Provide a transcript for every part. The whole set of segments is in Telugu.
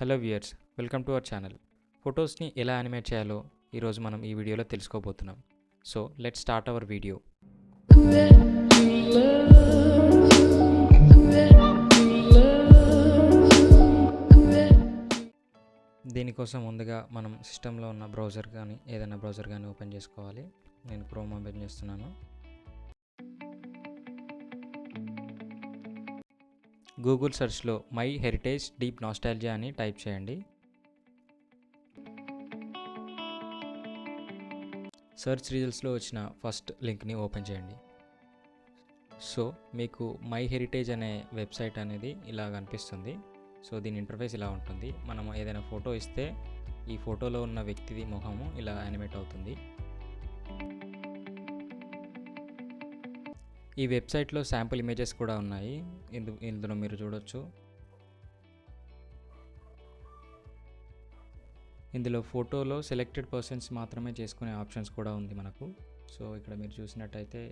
Hello viewers, welcome to our channel. ఫొటోస్ని ఎలా యానిమేట్ చేయాలో ఈరోజు మనం ఈ వీడియోలో తెలుసుకోబోతున్నాం. So let's start our video. దీనికోసం ముందుగా మనం సిస్టంలో ఉన్న బ్రౌజర్ కానీ ఏదైనా బ్రౌజర్ కానీ ఓపెన్ చేసుకోవాలి. నేను క్రోమ్ ఓపెన్ చేస్తున్నాను. గూగుల్ సెర్చ్లో మై హెరిటేజ్ డీప్ నాస్టాల్జియా అని టైప్ చేయండి. సెర్చ్ రిజల్ట్స్లో వచ్చిన ఫస్ట్ లింక్ని ఓపెన్ చేయండి. సో మీకు మై హెరిటేజ్ అనే వెబ్సైట్ అనేది ఇలా కనిపిస్తుంది. సో దీని ఇంటర్ఫేస్ ఇలా ఉంటుంది. మనము ఏదైనా ఫోటో ఇస్తే ఈ ఫోటోలో ఉన్న వ్యక్తిది ముఖము ఇలా యానిమేట్ అవుతుంది. ఈ వెబ్సైట్లో శాంపుల్ ఇమేజెస్ కూడా ఉన్నాయి. ఇందులో మీరు చూడొచ్చు. ఇందులో ఫోటోలో సెలెక్టెడ్ పర్సన్స్ మాత్రమే చేసుకునే ఆప్షన్స్ కూడా ఉంది మనకు. సో ఇక్కడ మీరు చూసినట్టయితే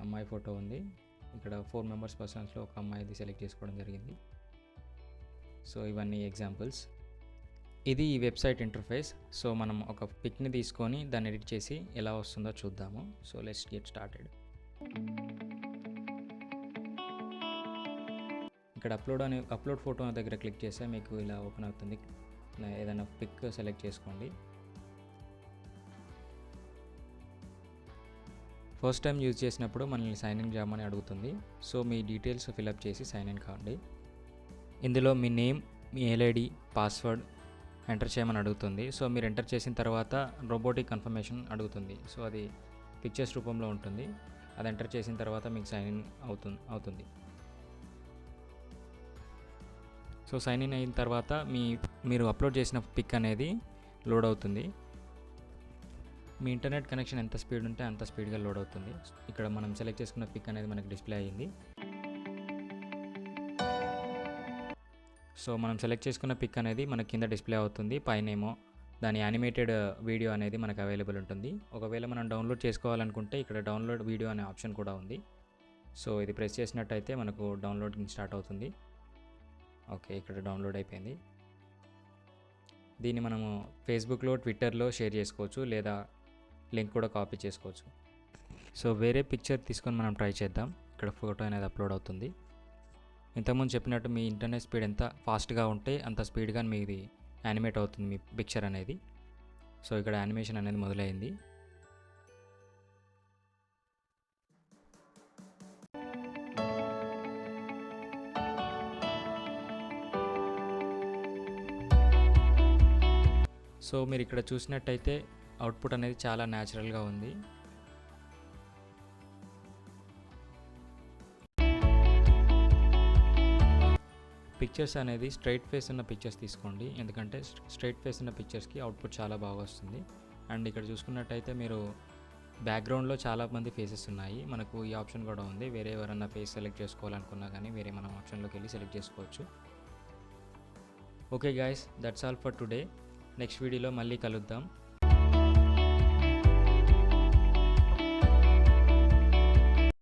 అమ్మాయి ఫోటో ఉంది. ఇక్కడ 4 మెంబర్స్ పర్సన్స్లో ఒక అమ్మాయిది సెలెక్ట్ చేసుకోవడం జరిగింది. సో ఇవన్నీ ఎగ్జాంపుల్స్. ఇది ఈ వెబ్సైట్ ఇంటర్ఫేస్. సో మనం ఒక పిక్ని తీసుకొని దాన్ని ఎడిట్ చేసి ఎలా వస్తుందో చూద్దాము. So let's get started. ఇక్కడ అప్లోడ్ ఫోటో దగ్గర క్లిక్ చేస్తే మీకు ఇలా ఓపెన్ అవుతుంది. ఏదైనా పిక్ సెలెక్ట్ చేసుకోండి. ఫస్ట్ టైం యూజ్ చేసినప్పుడు మనల్ని సైన్ ఇన్ చేయమని అడుగుతుంది. సో మీ డీటెయిల్స్ ఫిల్అప్ చేసి సైన్ ఇన్ కావండి. ఇందులో మీ నేమ్, మీ మెయిల్ ఐడి, పాస్వర్డ్ ఎంటర్ చేయమని అడుగుతుంది. సో మీరు ఎంటర్ చేసిన తర్వాత రోబోటిక్ కన్ఫర్మేషన్ అడుగుతుంది. సో అది పిక్చర్స్ రూపంలో ఉంటుంది. అది ఎంటర్ చేసిన తర్వాత మీకు సైన్ ఇన్ అవుతుంది. సో సైన్ ఇన్ అయిన తర్వాత మీరు అప్లోడ్ చేసిన పిక్ అనేది లోడ్ అవుతుంది. మీ ఇంటర్నెట్ కనెక్షన్ ఎంత స్పీడ్ ఉంటే అంత స్పీడ్గా లోడ్ అవుతుంది. ఇక్కడ మనం సెలెక్ట్ చేసుకున్న పిక్ అనేది మనకు డిస్ప్లే అయ్యింది. సో మనం సెలెక్ట్ చేసుకున్న పిక్ అనేది మనకి కింద డిస్ప్లే అవుతుంది. పైనేమో దాని యానిమేటెడ్ వీడియో అనేది మనకు అవైలబుల్ ఉంటుంది. ఒకవేళ మనం డౌన్లోడ్ చేసుకోవాలనుకుంటే ఇక్కడ డౌన్లోడ్ వీడియో అనే ఆప్షన్ కూడా ఉంది. సో ఇది ప్రెస్ చేసినట్టయితే మనకు డౌన్లోడింగ్ స్టార్ట్ అవుతుంది. ఓకే, ఇక్కడ డౌన్లోడ్ అయిపోయింది. దీన్ని మనము ఫేస్బుక్లో, ట్విట్టర్లో షేర్ చేసుకోవచ్చు, లేదా లింక్ కూడా కాపీ చేసుకోవచ్చు. సో వేరే పిక్చర్ తీసుకొని మనం ట్రై చేద్దాం. ఇక్కడ ఫోటో అనేది అప్లోడ్ అవుతుంది. ఇంతకుముందు చెప్పినట్టు మీ ఇంటర్నెట్ స్పీడ్ ఎంత ఫాస్ట్గా ఉంటే అంత స్పీడ్గా మీది యానిమేట్ అవుతుంది మీ పిక్చర్ అనేది. సో ఇక్కడ యానిమేషన్ అనేది మొదలైంది. సో మీరు ఇక్కడ చూసినట్టయితే అవుట్పుట్ అనేది చాలా న్యాచురల్గా ఉంది. పిక్చర్స్ అనేది స్ట్రైట్ ఫేస్ ఉన్న పిక్చర్స్ తీసుకోండి, ఎందుకంటే స్ట్రైట్ ఫేస్ ఉన్న పిక్చర్స్కి అవుట్పుట్ చాలా బాగా వస్తుంది. అండ్ ఇక్కడ చూసుకున్నట్టయితే మీరు బ్యాక్గ్రౌండ్లో చాలామంది ఫేసెస్ ఉన్నాయి. మనకు ఈ ఆప్షన్ కూడా ఉంది. వేరే ఎవరన్నా ఫేస్ సెలెక్ట్ చేసుకోవాలనుకున్నా కానీ వేరే మనం ఆప్షన్లోకి వెళ్ళి సెలెక్ట్ చేసుకోవచ్చు. Okay guys, that's all for today. Next వీడియోలో మళ్ళీ కలుద్దాం.